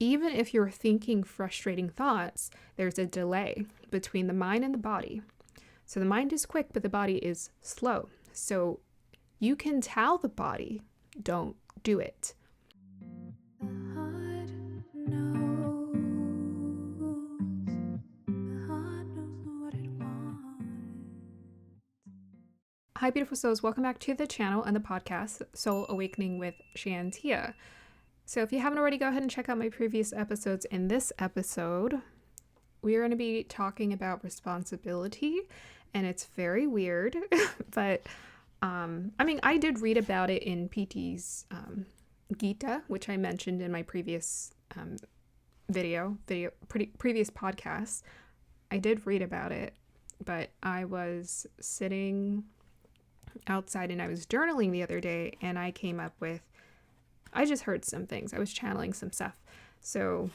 even if you're thinking frustrating thoughts, there's a delay between the mind and the body. So the mind is quick, but the body is slow. So you can tell the body, don't do it. The heart knows. The heart knows what it wants. Hi, beautiful souls. Welcome back to the channel and the podcast, Soul Awakening with Shantia. So if you haven't already, go ahead and check out my previous episodes. In this episode, we are going to be talking about responsibility, and it's very weird, but I did read about it in PT's giTa, which I mentioned in my previous previous podcast. I did read about it, but I was sitting outside and I was journaling the other day, and I just heard some things. I was channeling some stuff. So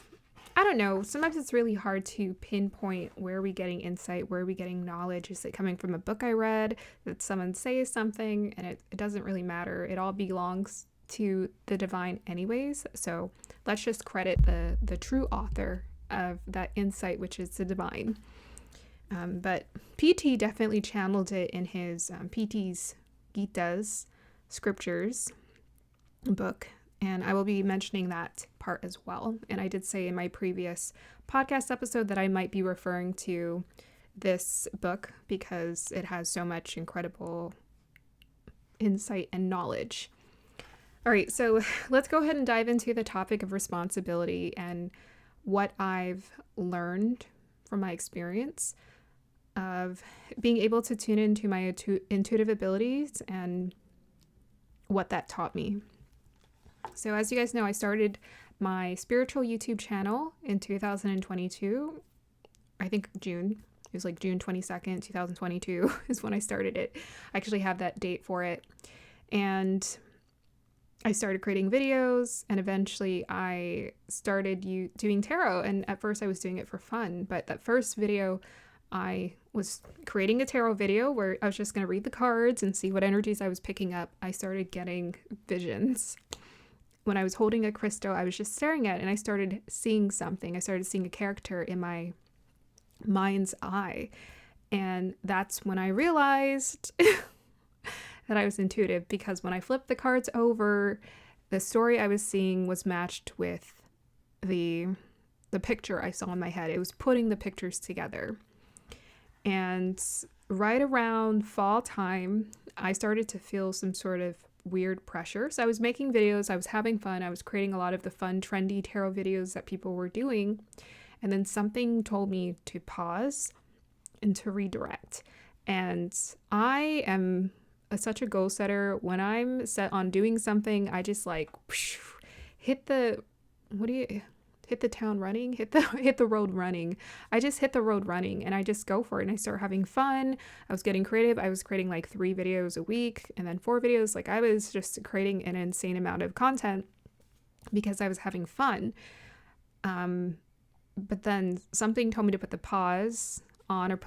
I don't know. Sometimes it's really hard to pinpoint where are we getting insight, where are we getting knowledge. Is it coming from a book I read? Did someone say something? And it doesn't really matter. It all belongs to the divine anyways. So let's just credit the true author of that insight, which is the divine. But PT definitely channeled it in his PT's giTa's SciPTures book. And I will be mentioning that part as well. And I did say in my previous podcast episode that I might be referring to this book because it has so much incredible insight and knowledge. All right, so let's go ahead and dive into the topic of responsibility and what I've learned from my experience of being able to tune into my intuitive abilities and what that taught me. So as you guys know, I started my spiritual YouTube channel in 2022. I think June. It was like June 22nd, 2022 is when I started it. I actually have that date for it. And I started creating videos, and eventually I started doing tarot. And at first I was doing it for fun, but that first video I was creating a tarot video where I was just going to read the cards and see what energies I was picking up. I started getting visions. When I was holding a crystal, I was just staring at it and I started seeing something. I started seeing a character in my mind's eye. And that's when I realized that I was intuitive, because when I flipped the cards over, the story I was seeing was matched with the picture I saw in my head. It was putting the pictures together. And right around fall time, I started to feel some sort of weird pressure. So I was making videos, I was having fun, I was creating a lot of the fun, trendy tarot videos that people were doing. And then something told me to pause and to redirect. And I am such a goal setter. When I'm set on doing something, I just like hit the town running, hit the road running. I just hit the road running and I just go for it and I start having fun. I was getting creative. I was creating like 3 videos a week and then 4 videos. Like I was just creating an insane amount of content because I was having fun. But then something told me to put the pause on or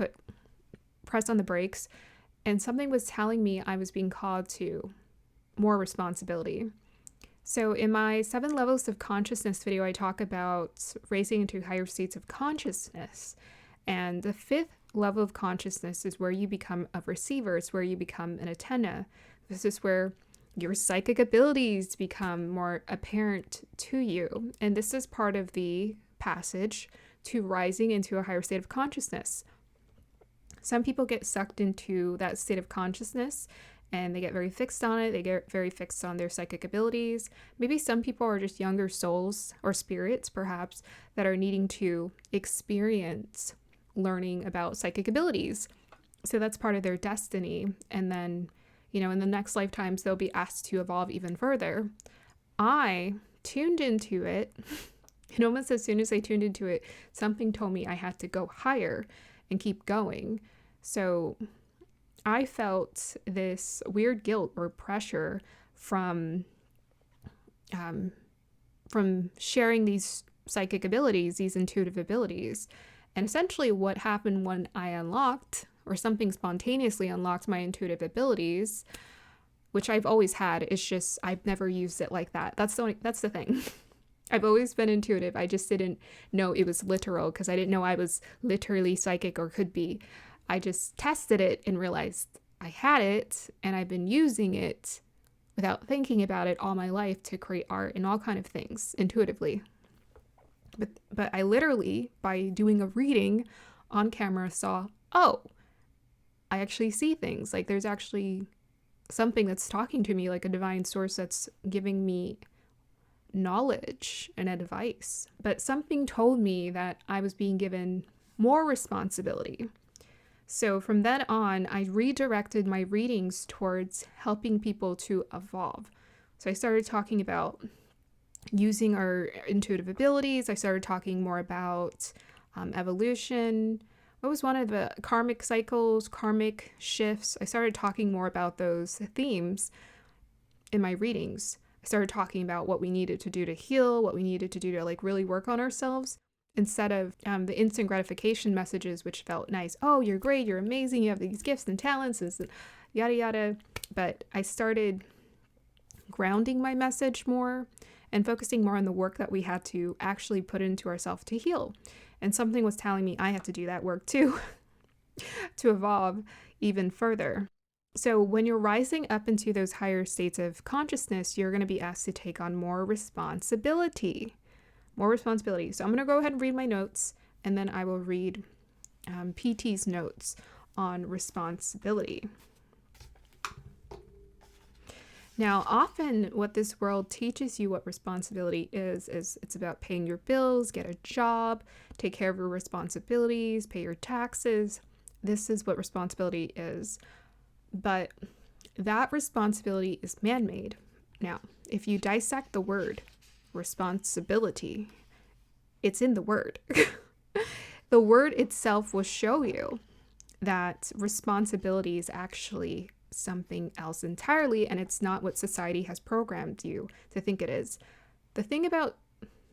press on the brakes, and something was telling me I was being called to more responsibility. So in my 7 levels of consciousness video, I talk about raising into higher states of consciousness. And the 5th level of consciousness is where you become a receiver. It's where you become an antenna. This is where your psychic abilities become more apparent to you. And this is part of the passage to rising into a higher state of consciousness. Some people get sucked into that state of consciousness and they get very fixed on it. They get very fixed on their psychic abilities. Maybe some people are just younger souls or spirits, perhaps, that are needing to experience learning about psychic abilities. So that's part of their destiny. And then, in the next lifetimes, they'll be asked to evolve even further. I tuned into it, and almost as soon as I tuned into it, something told me I had to go higher and keep going. So I felt this weird guilt or pressure from sharing these psychic abilities, these intuitive abilities. And essentially what happened when I unlocked, or something spontaneously unlocked my intuitive abilities, which I've always had, it's just I've never used it like that. That's the thing. I've always been intuitive. I just didn't know it was literal because I didn't know I was literally psychic or could be. I just tested it and realized I had it, and I've been using it without thinking about it all my life to create art and all kind of things intuitively. But I literally, by doing a reading on camera, saw, oh, I actually see things. Like there's actually something that's talking to me, like a divine source that's giving me knowledge and advice. But something told me that I was being given more responsibility. So from then on, I redirected my readings towards helping people to evolve. So I started talking about using our intuitive abilities. I started talking more about evolution. What was one of the karmic cycles, karmic shifts? I started talking more about those themes in my readings. I started talking about what we needed to do to heal, what we needed to do to like really work on ourselves, instead of the instant gratification messages, which felt nice. Oh, you're great, you're amazing, you have these gifts and talents, and yada yada. But I started grounding my message more and focusing more on the work that we had to actually put into ourselves to heal. And something was telling me I had to do that work too to evolve even further. So when you're rising up into those higher states of consciousness, you're going to be asked to take on more responsibility. More responsibility. So I'm going to go ahead and read my notes, and then I will read PT's notes on responsibility. Now, often what this world teaches you what responsibility is it's about paying your bills, get a job, take care of your responsibilities, pay your taxes. This is what responsibility is. But that responsibility is man-made. Now, if you dissect the word responsibility, it's in the word. The word itself will show you that responsibility is actually something else entirely, and it's not what society has programmed you to think it is. The thing about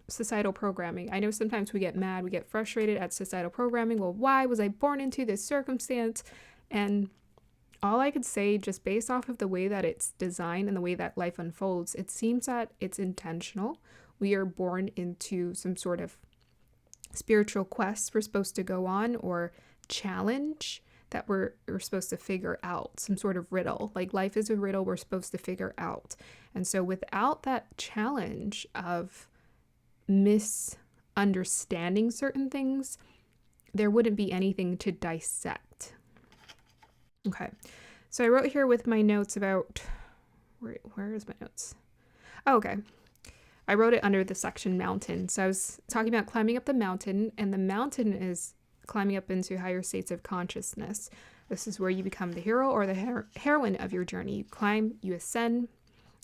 societal programming, I know sometimes we get mad, we get frustrated at societal programming. Well, why was I born into this circumstance? And all I could say, just based off of the way that it's designed and the way that life unfolds, it seems that it's intentional. We are born into some sort of spiritual quest we're supposed to go on, or challenge that we're supposed to figure out, some sort of riddle. Like life is a riddle we're supposed to figure out. And so without that challenge of misunderstanding certain things, there wouldn't be anything to dissect. Okay, so I wrote here with my notes about, where is my notes? Oh, okay. I wrote it under the section mountain. So I was talking about climbing up the mountain, and the mountain is climbing up into higher states of consciousness. This is where you become the hero or the heroine of your journey. You climb, you ascend.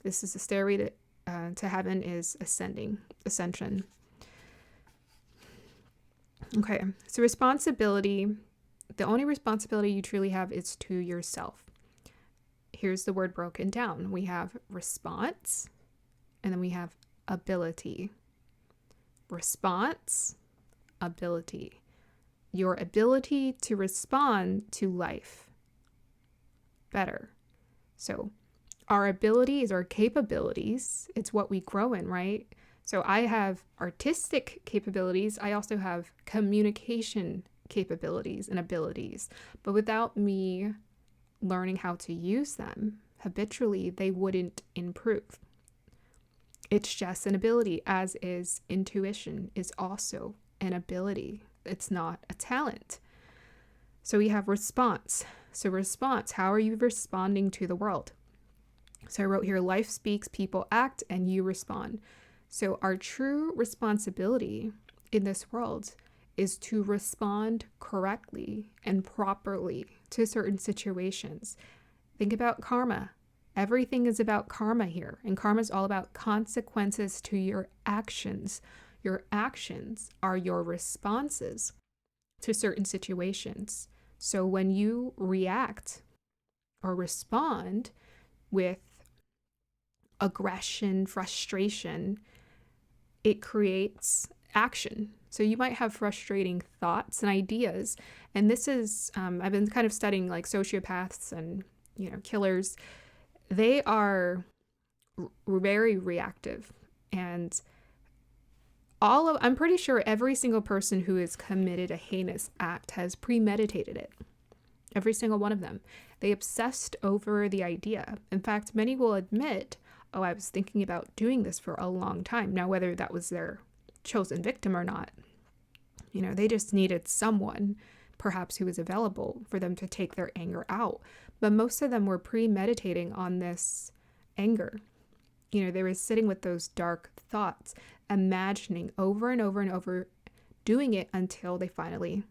This is the stairway to heaven is ascension. Okay, so responsibility, the only responsibility you truly have is to yourself. Here's the word broken down. We have response, and then we have ability. Response, ability. Your ability to respond to life better. So our abilities, our capabilities, it's what we grow in, right? So I have artistic capabilities. I also have communication capabilities and abilities. But without me learning how to use them habitually, they wouldn't improve. It's just an ability, as is intuition is also an ability. It's not a talent. So we have response. So response, how are you responding to the world? So I wrote here, life speaks, people act, and you respond. So our true responsibility in this world is to respond correctly and properly to certain situations. Think about karma. Everything is about karma here, and karma is all about consequences to your actions. Your actions are your responses to certain situations. So when you react or respond with aggression, frustration, it creates action. So you might have frustrating thoughts and ideas. And this is, I've been kind of studying like sociopaths and, killers. They are very reactive, and I'm pretty sure every single person who has committed a heinous act has premeditated it. Every single one of them. They obsessed over the idea. In fact, many will admit, oh, I was thinking about doing this for a long time. Now, whether that was their chosen victim or not, they just needed someone, perhaps who was available for them to take their anger out. But most of them were premeditating on this anger. They were sitting with those dark thoughts, imagining over and over and over, doing it until they finally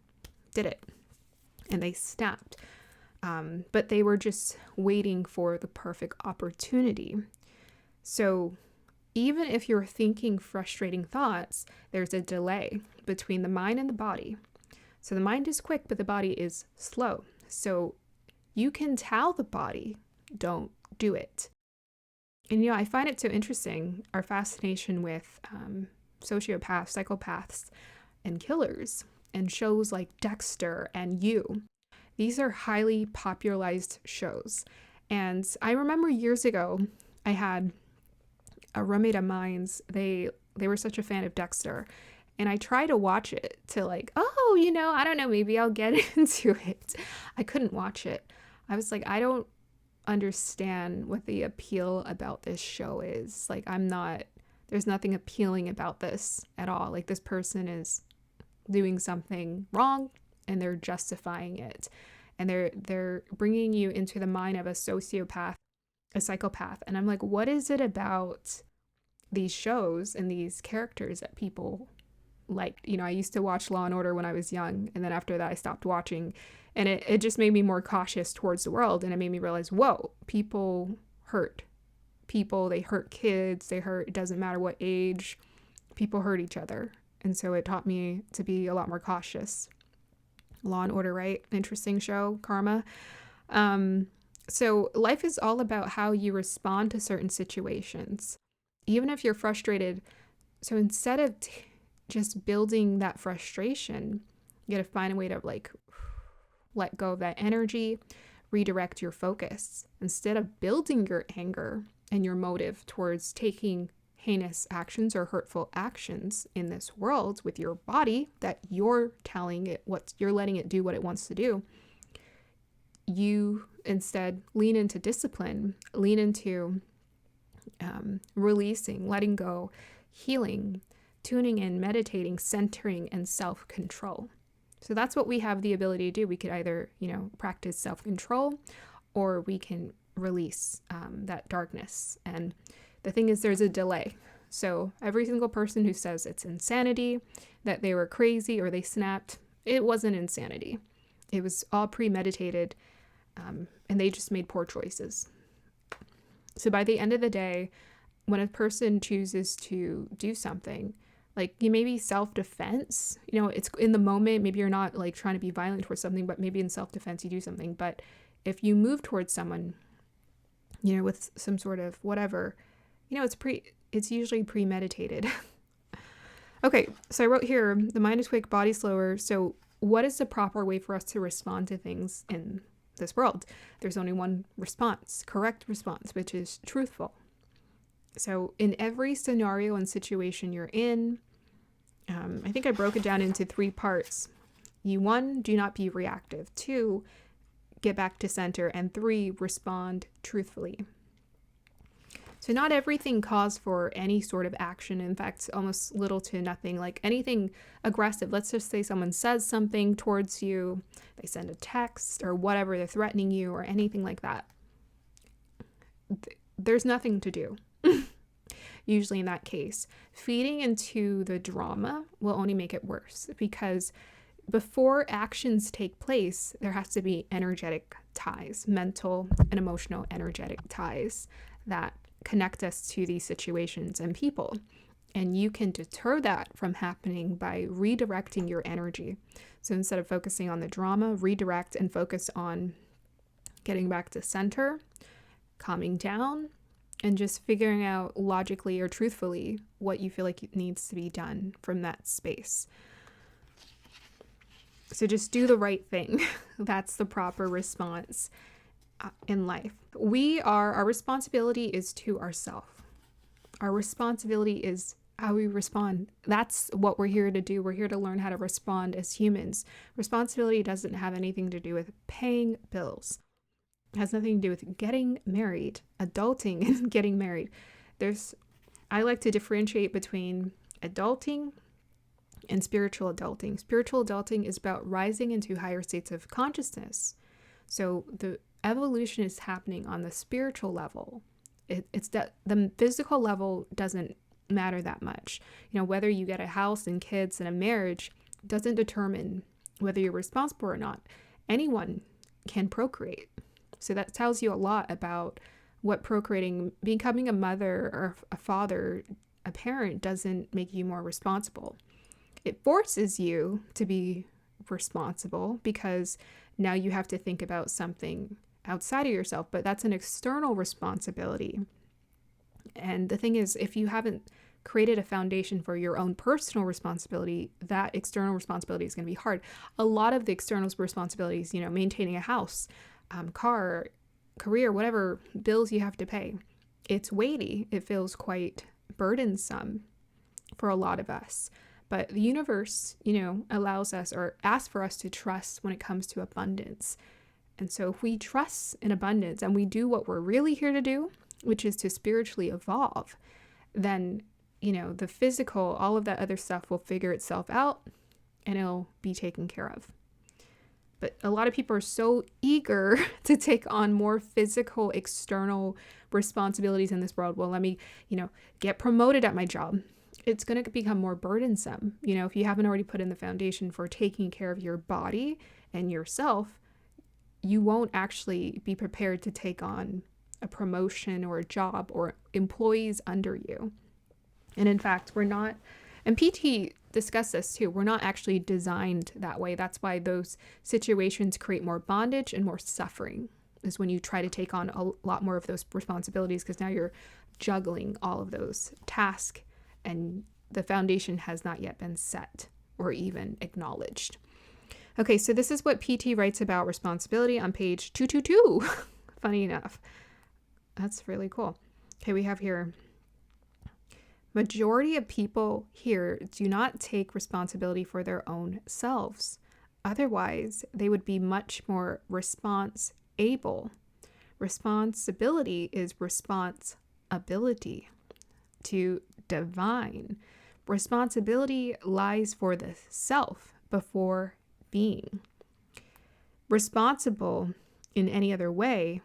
did it. And they snapped. But they were just waiting for the perfect opportunity. So even if you're thinking frustrating thoughts, there's a delay between the mind and the body. So the mind is quick, but the body is slow. So you can tell the body, don't do it. And, I find it so interesting, our fascination with sociopaths, psychopaths, and killers, and shows like Dexter and You. These are highly popularized shows. And I remember years ago, I had a roommate of mine's, they were such a fan of Dexter. And I tried to watch it to I don't know, maybe I'll get into it. I couldn't watch it. I was like, I don't understand what the appeal about this show is. There's nothing appealing about this at all. Like, this person is doing something wrong and they're justifying it. And they're bringing you into the mind of a sociopath, a psychopath. And I'm like, what is it about these shows and these characters that people like? I used to watch Law and Order when I was young. And then after that, I stopped watching. And it just made me more cautious towards the world. And it made me realize, whoa, people hurt people. They hurt kids. It doesn't matter what age. People hurt each other. And so it taught me to be a lot more cautious. Law and Order, right? Interesting show, Karma. So life is all about how you respond to certain situations, even if you're frustrated. So instead of just building that frustration, you got to find a way to let go of that energy, redirect your focus. Instead of building your anger and your motive towards taking heinous actions or hurtful actions in this world with your body that you're telling it you're letting it do what it wants to do, you instead lean into discipline, lean into releasing, letting go, healing, tuning in, meditating, centering, and self-control. So that's what we have the ability to do. We could either, practice self-control, or we can release that darkness. And the thing is, there's a delay. So every single person who says it's insanity, that they were crazy or they snapped, it wasn't insanity. It was all premeditated, and they just made poor choices. So by the end of the day, when a person chooses to do something, maybe self-defense, it's in the moment, maybe you're not trying to be violent towards something, but maybe in self-defense you do something. But if you move towards someone, with some sort of whatever, it's usually premeditated. Okay, so I wrote here, the mind is quick, body slower. So what is the proper way for us to respond to things in this world? There's only one response, correct response, which is truthful. So in every scenario and situation you're in, I think I broke it down into 3 parts. 1, do not be reactive. 2, get back to center. And 3, respond truthfully. So not everything calls for any sort of action. In fact, almost little to nothing, anything aggressive. Let's just say someone says something towards you, they send a text or whatever, they're threatening you or anything like that. There's nothing to do. Usually in that case, feeding into the drama will only make it worse, because before actions take place, there has to be energetic ties, mental and emotional energetic ties that connect us to these situations and people. And you can deter that from happening by redirecting your energy. So instead of focusing on the drama, redirect and focus on getting back to center, calming down, and just figuring out logically or truthfully what you feel like needs to be done from that space. So just do the right thing. That's the proper response in life. Our responsibility is to ourselves. Our responsibility is how we respond. That's what we're here to do. We're here to learn how to respond as humans. Responsibility doesn't have anything to do with paying bills. It has nothing to do with getting married, adulting and getting married. I like to differentiate between adulting and spiritual adulting. Spiritual adulting is about rising into higher states of consciousness. So the evolution is happening on the spiritual level. It's that the physical level doesn't matter that much. Whether you get a house and kids and a marriage doesn't determine whether you're responsible or not. Anyone can procreate. So that tells you a lot about what procreating, becoming a mother or a father, a parent, doesn't make you more responsible. It forces you to be responsible because now you have to think about something outside of yourself, but that's an external responsibility. And the thing is, if you haven't created a foundation for your own personal responsibility, that external responsibility is going to be hard. A lot of the external responsibilities, maintaining a house, car, career, whatever bills you have to pay, it's weighty. It feels quite burdensome for a lot of us. But the universe, allows us or asks for us to trust when it comes to abundance. And so if we trust in abundance and we do what we're really here to do, which is to spiritually evolve, then, the physical, all of that other stuff will figure itself out and it'll be taken care of. But a lot of people are so eager to take on more physical, external responsibilities in this world. Well, let me, get promoted at my job. It's going to become more burdensome. If you haven't already put in the foundation for taking care of your body and yourself, you won't actually be prepared to take on a promotion or a job or employees under you. And in fact, we're not, and PT discussed this too, we're not actually designed that way. That's why those situations create more bondage and more suffering, is when you try to take on a lot more of those responsibilities, because now you're juggling all of those tasks and the foundation has not yet been set or even acknowledged. Okay, so this is what PT writes about responsibility on page 222. Funny enough. That's really cool. Okay, we have here, majority of people here do not take responsibility for their own selves. Otherwise, they would be much more response-able. Responsibility is response-ability to divine. Responsibility lies for the self before being. Responsible in any other way,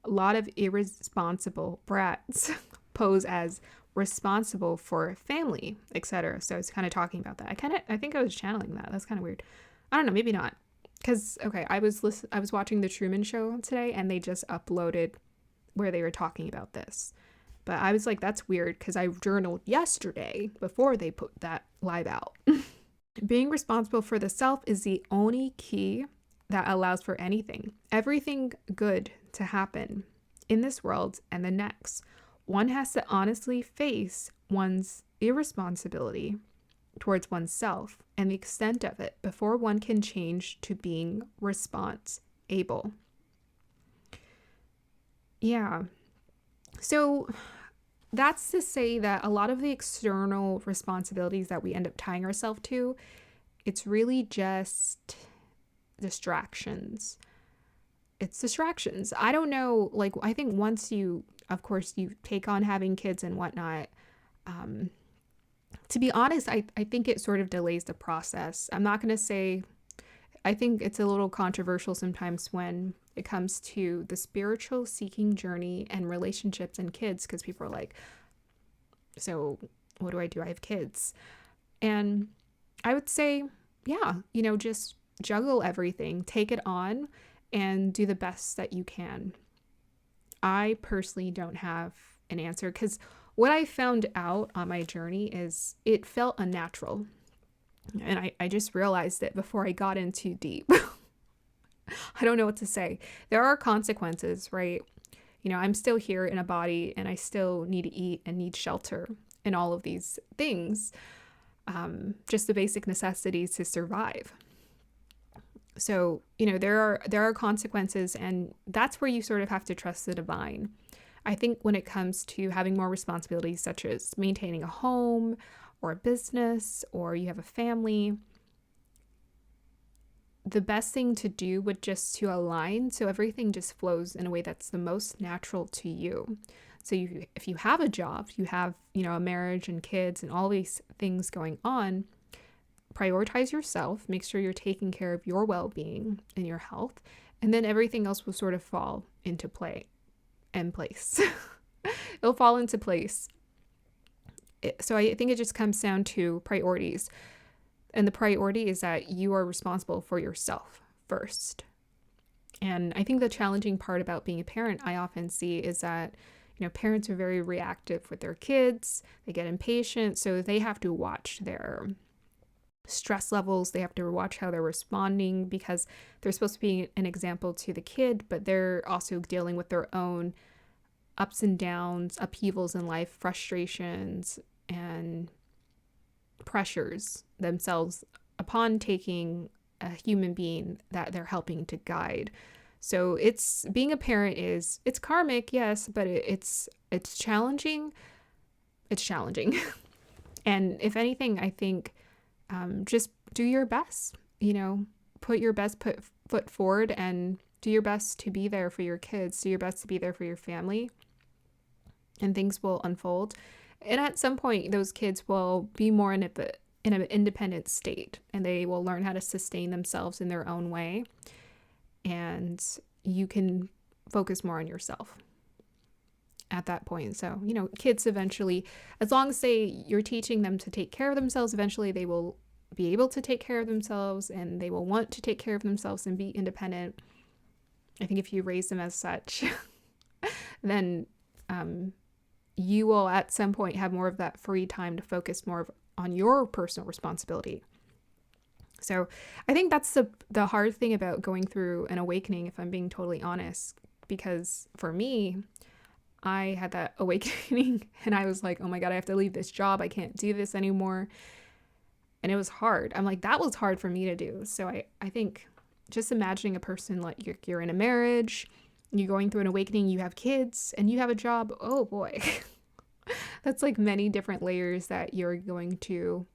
a lot of irresponsible brats pose as responsible for family, etc. So it's kind of talking about that. I think I was channeling that. That's kind of weird. I don't know, maybe not. Because, okay, I was watching the TruMon show today and they just uploaded where they were talking about this. But I was like, that's weird because I journaled yesterday before they put that live out. Being responsible for the self is the only key that allows for everything good to happen in this world and the next. One has to honestly face one's irresponsibility towards oneself and the extent of it before one can change to being response-able. Yeah. So that's to say that a lot of the external responsibilities that we end up tying ourselves to, it's really just distractions. It's distractions. I don't know, I think once you take on having kids and whatnot, to be honest, I think it sort of delays the process. I'm not going to say, I think it's a little controversial sometimes when it comes to the spiritual seeking journey and relationships and kids, because people are like, so what do? I have kids. And I would say, yeah, just juggle everything, take it on and do the best that you can. I personally don't have an answer because what I found out on my journey is it felt unnatural. And I just realized it before I got in too deep. I don't know what to say. There are consequences, right? I'm still here in a body and I still need to eat and need shelter and all of these things. Just the basic necessities to survive. So, there are consequences, and that's where you sort of have to trust the divine. I think when it comes to having more responsibilities, such as maintaining a home or a business, or you have a family, the best thing to do would just to align so everything just flows in a way that's the most natural to you. So if you have a job, you have, a marriage and kids and all these things going on, prioritize yourself, make sure you're taking care of your well-being and your health, and then everything else will sort of fall into place. It'll fall into place. So I think it just comes down to priorities. And the priority is that you are responsible for yourself first. And I think the challenging part about being a parent I often see is that, parents are very reactive with their kids. They get impatient, so they have to watch their stress levels. They have to watch how they're responding because they're supposed to be an example to the kid, but they're also dealing with their own ups and downs, upheavals in life, frustrations, and pressures themselves upon taking a human being that they're helping to guide. So it's being a parent it's karmic, yes, but it's challenging. It's challenging. And if anything, I think just do your best, put your best foot forward and do your best to be there for your kids, do your best to be there for your family, and things will unfold. And at some point, those kids will be more in an independent state, and they will learn how to sustain themselves in their own way. And you can focus more on yourself at that point. So, kids eventually, as long as you're teaching them to take care of themselves, eventually they will be able to take care of themselves, and they will want to take care of themselves and be independent. I think if you raise them as such, then you will at some point have more of that free time to focus more on your personal responsibility. So I think that's the hard thing about going through an awakening, if I'm being totally honest, because for me, I had that awakening and I was like, oh my God, I have to leave this job. I can't do this anymore. And it was hard. I'm like, that was hard for me to do. So I think just imagining a person like you're in a marriage, you're going through an awakening, you have kids, and you have a job. Oh boy. That's like many different layers that you're going to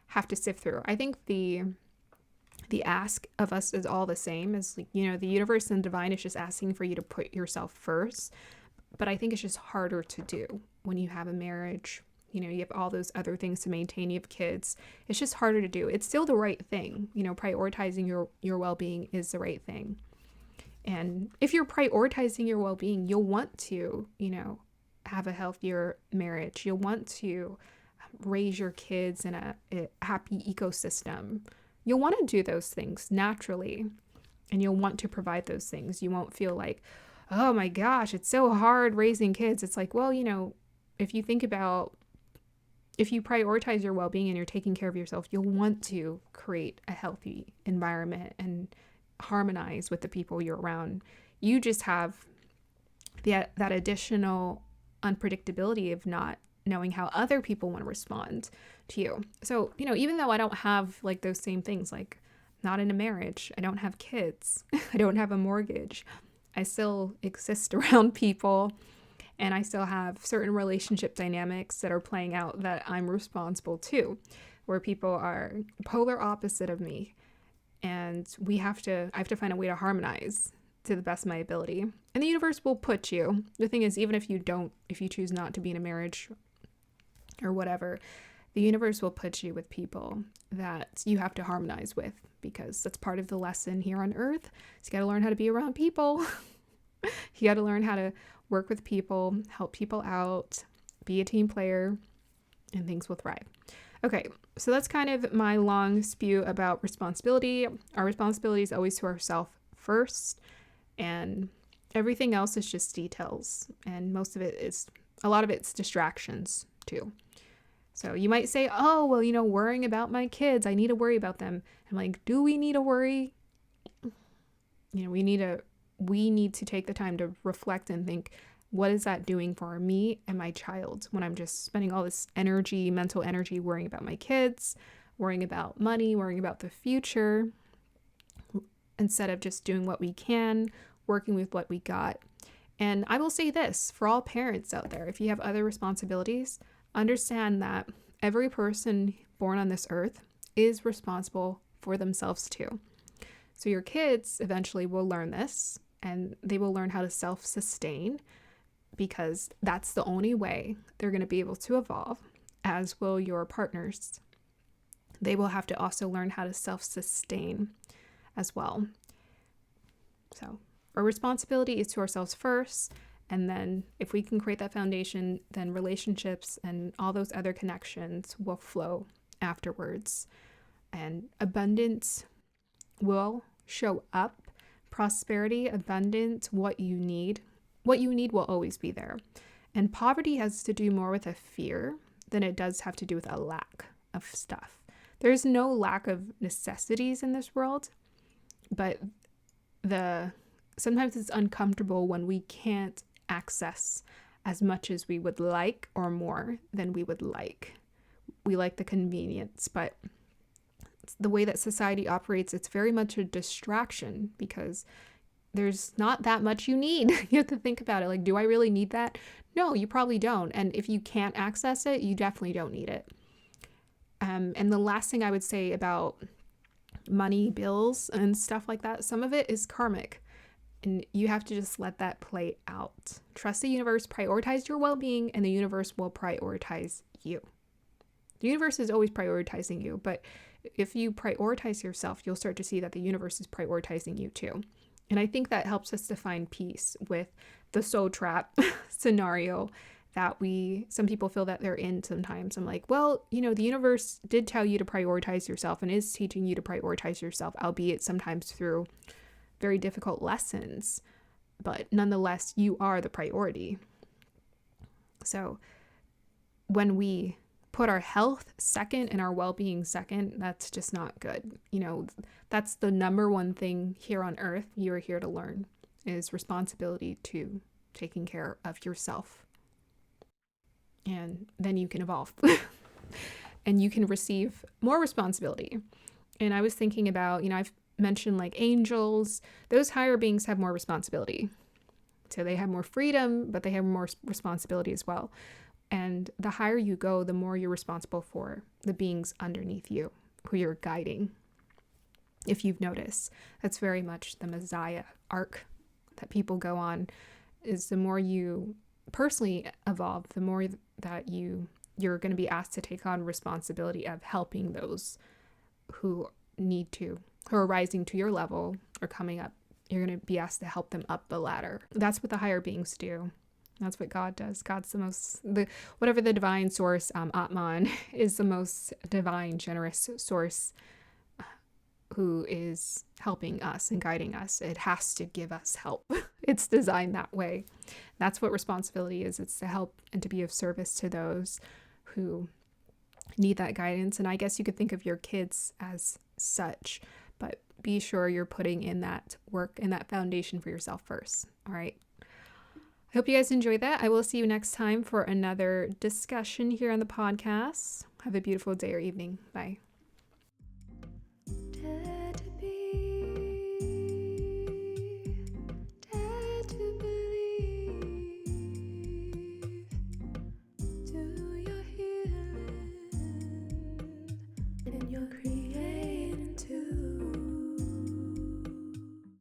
have to sift through. I think the ask of us is all the same. As like, the universe and divine is just asking for you to put yourself first. But I think it's just harder to do when you have a marriage. You have all those other things to maintain. You have kids. It's just harder to do. It's still the right thing. Prioritizing your well-being is the right thing. And if you're prioritizing your well-being, you'll want to, have a healthier marriage. You'll want to raise your kids in a happy ecosystem. You'll want to do those things naturally, and you'll want to provide those things. You won't feel like, oh my gosh, it's so hard raising kids. It's like, well, if you think about, if you prioritize your well-being and you're taking care of yourself, you'll want to create a healthy environment and harmonize with the people you're around. You just have that additional unpredictability of not knowing how other people want to respond to you. So, even though I don't have like those same things, like not in a marriage, I don't have kids, I don't have a mortgage, I still exist around people, and I still have certain relationship dynamics that are playing out that I'm responsible to, where people are polar opposite of me, and I have to find a way to harmonize to the best of my ability. And the universe will put you. The thing is, even if you choose not to be in a marriage or whatever, the universe will put you with people that you have to harmonize with, because that's part of the lesson here on Earth. So you got to learn how to be around people. You got to learn how to work with people, help people out, be a team player, and things will thrive. Okay, so that's kind of my long spew about responsibility. Our responsibility is always to ourselves first, and everything else is just details. And a lot of it's distractions too. So you might say, oh, well, worrying about my kids, I need to worry about them. I'm like, do we need to worry? We need to take the time to reflect and think, what is that doing for me and my child when I'm just spending all this energy, mental energy, worrying about my kids, worrying about money, worrying about the future, instead of just doing what we can, working with what we got. And I will say this for all parents out there, if you have other responsibilities, understand that every person born on this earth is responsible for themselves too. So your kids eventually will learn this, and they will learn how to self-sustain, because that's the only way they're going to be able to evolve, as will your partners. They will have to also learn how to self-sustain as well. So our responsibility is to ourselves first, and then if we can create that foundation, then relationships and all those other connections will flow afterwards. And abundance will show up. Prosperity, abundance, what you need will always be there. And poverty has to do more with a fear than it does have to do with a lack of stuff. There's no lack of necessities in this world, but sometimes it's uncomfortable when we can't access as much as we would like, or more than we would like. We like the convenience, but the way that society operates, it's very much a distraction, because there's not that much you need. You have to think about it. Like, do I really need that? No, you probably don't. And if you can't access it, you definitely don't need it. And the last thing I would say about money, bills, and stuff like that, some of it is karmic. And you have to just let that play out. Trust the universe, prioritize your well-being, and the universe will prioritize you. The universe is always prioritizing you, but if you prioritize yourself, you'll start to see that the universe is prioritizing you too. And I think that helps us to find peace with the soul trap scenario that some people feel that they're in sometimes. I'm like, well, the universe did tell you to prioritize yourself and is teaching you to prioritize yourself, albeit sometimes through very difficult lessons. But nonetheless, you are the priority. So when we put our health second and our well-being second, that's just not good. That's the number one thing here on earth you're here to learn, is responsibility to taking care of yourself. And then you can evolve and you can receive more responsibility. And I was thinking about, I've mentioned like angels, those higher beings have more responsibility. So they have more freedom, but they have more responsibility as well. And the higher you go, the more you're responsible for the beings underneath you who you're guiding. If you've noticed, that's very much the Messiah arc that people go on, is the more you personally evolve, the more that you're going to be asked to take on responsibility of helping those who are rising to your level or coming up. You're going to be asked to help them up the ladder. That's what the higher beings do. That's what God does. God's whatever the divine source, Atman, is the most divine, generous source who is helping us and guiding us. It has to give us help. It's designed that way. That's what responsibility is. It's to help and to be of service to those who need that guidance. And I guess you could think of your kids as such, but be sure you're putting in that work and that foundation for yourself first. All right. I hope you guys enjoyed that. I will see you next time for another discussion here on the podcast. Have a beautiful day or evening. Bye.